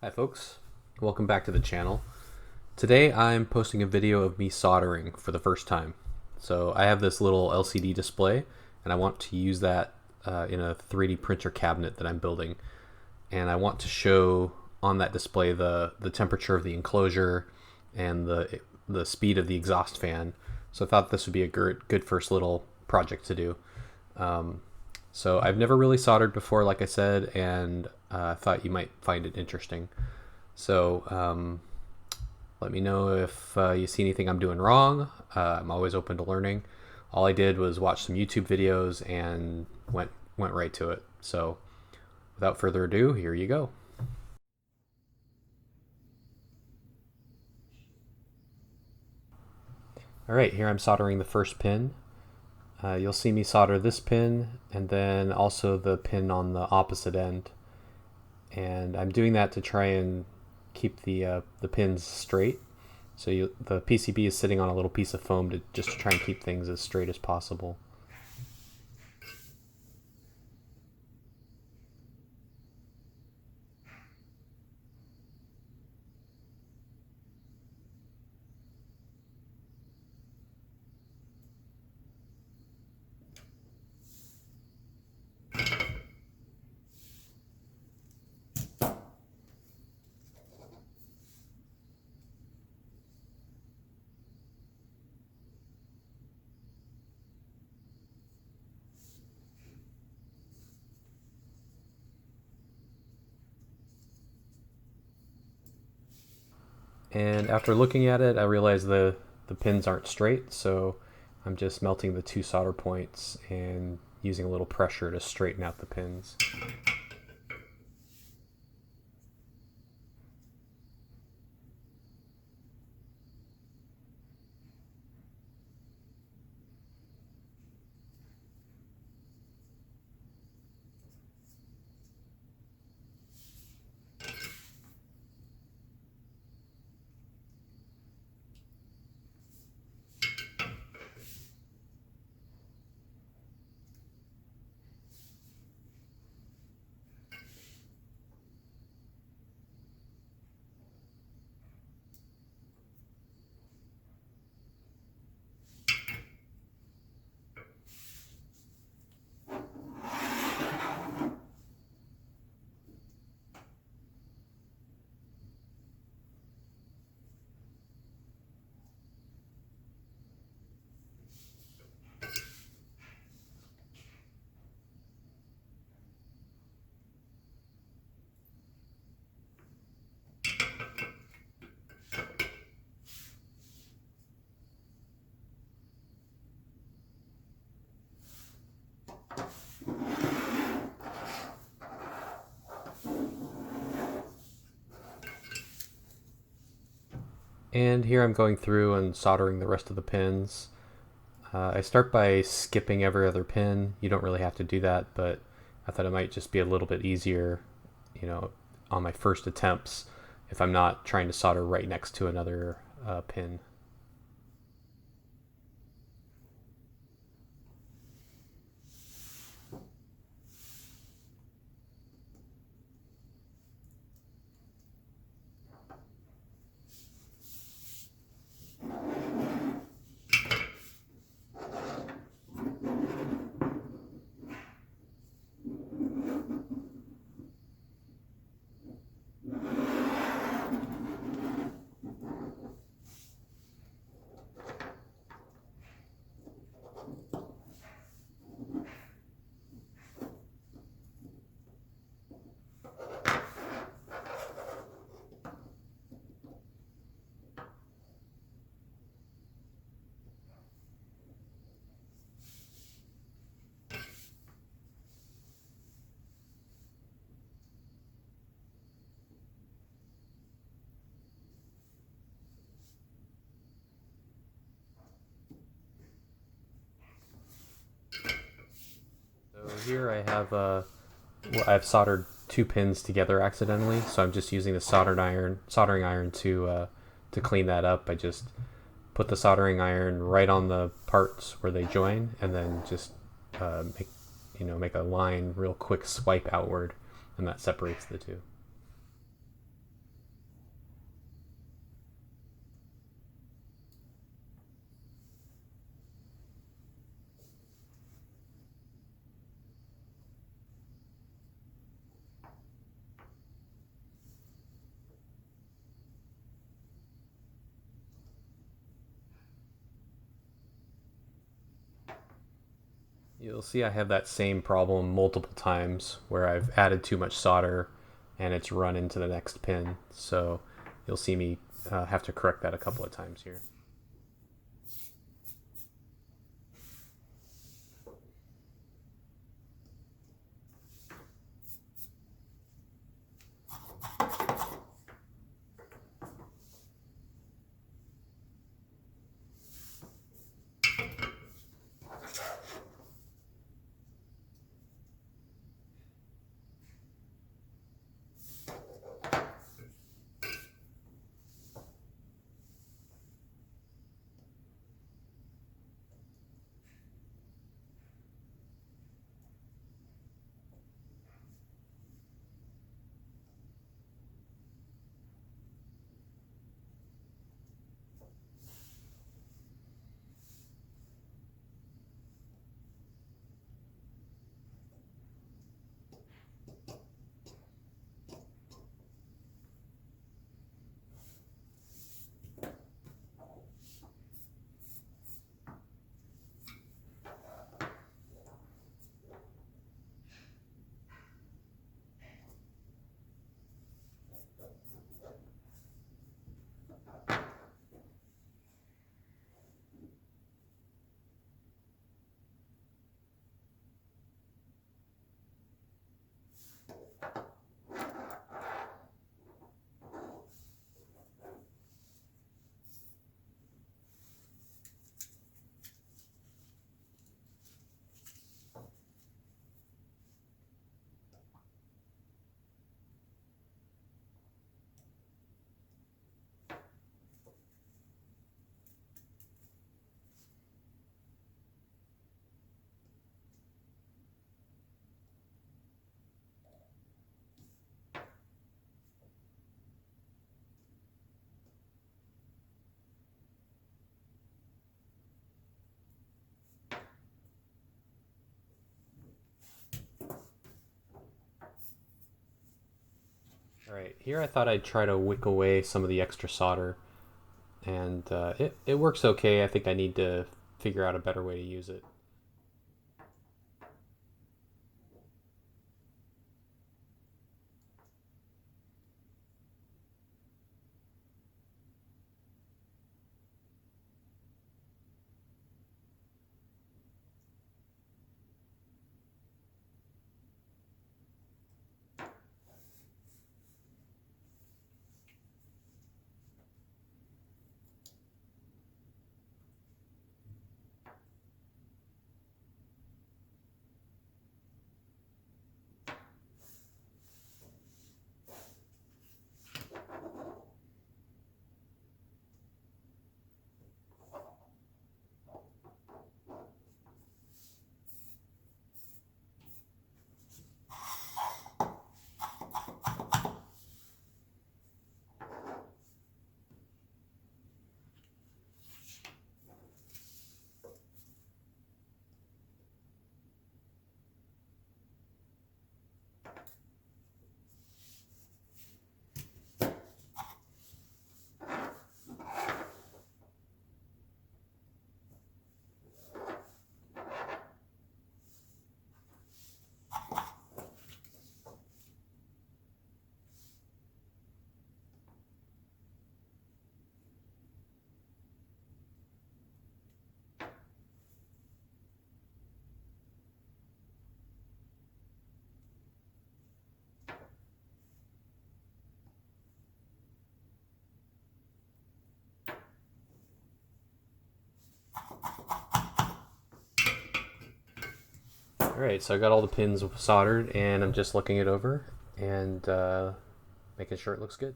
Hi folks, welcome back to the channel. Today I'm posting a video of me soldering for the first time. So I have this little LCD display and I want to use that in a 3D printer cabinet that I'm building. And I want to show on that display the temperature of the enclosure and the speed of the exhaust fan. So I thought this would be a good first little project to do. So I've never really soldered before, like I said, and I thought you might find it interesting. So let me know if you see anything I'm doing wrong. I'm always open to learning. All I did was watch some YouTube videos and went right to it. So without further ado, here you go. All right, here I'm soldering the first pin. You'll see me solder this pin and then also the pin on the opposite end. And I'm doing that to try and keep the pins straight. So the PCB is sitting on a little piece of foam to just to try and keep things as straight as possible. And after looking at it, I realized the pins aren't straight, so I'm just melting the two solder points and using a little pressure to straighten out the pins. And here I'm going through and soldering the rest of the pins. I start by skipping every other pin. You don't really have to do that, but I thought it might just be a little bit easier, on my first attempts if I'm not trying to solder right next to another pin. So here I have I've soldered two pins together accidentally, so I'm just using the soldering iron to clean that up. I just put the soldering iron right on the parts where they join, and then just make a line, real quick swipe outward, and that separates the two. You'll see I have that same problem multiple times where I've added too much solder and it's run into the next pin. So you'll see me have to correct that a couple of times here. Alright, here I thought I'd try to wick away some of the extra solder, and it works okay. I think I need to figure out a better way to use it. Alright, so I got all the pins soldered and I'm just looking it over and making sure it looks good.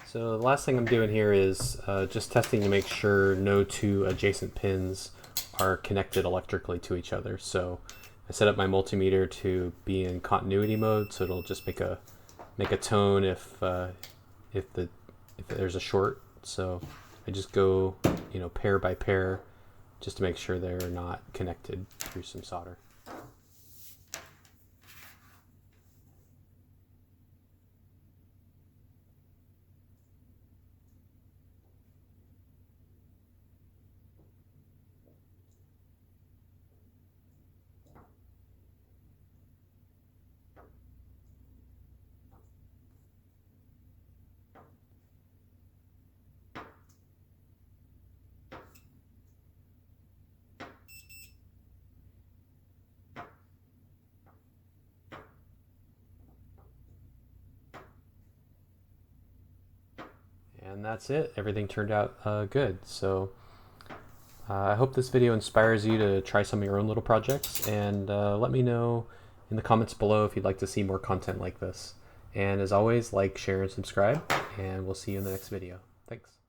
So the last thing I'm doing here is just testing to make sure no two adjacent pins are connected electrically to each other. So I set up my multimeter to be in continuity mode, so it'll just make a tone if there's a short. So I just go, pair by pair, just to make sure they're not connected through some solder. And that's it. Everything turned out good. So I hope this video inspires you to try some of your own little projects, and let me know in the comments below if you'd like to see more content like this. And as always, like, share, and subscribe, and we'll see you in the next video. Thanks.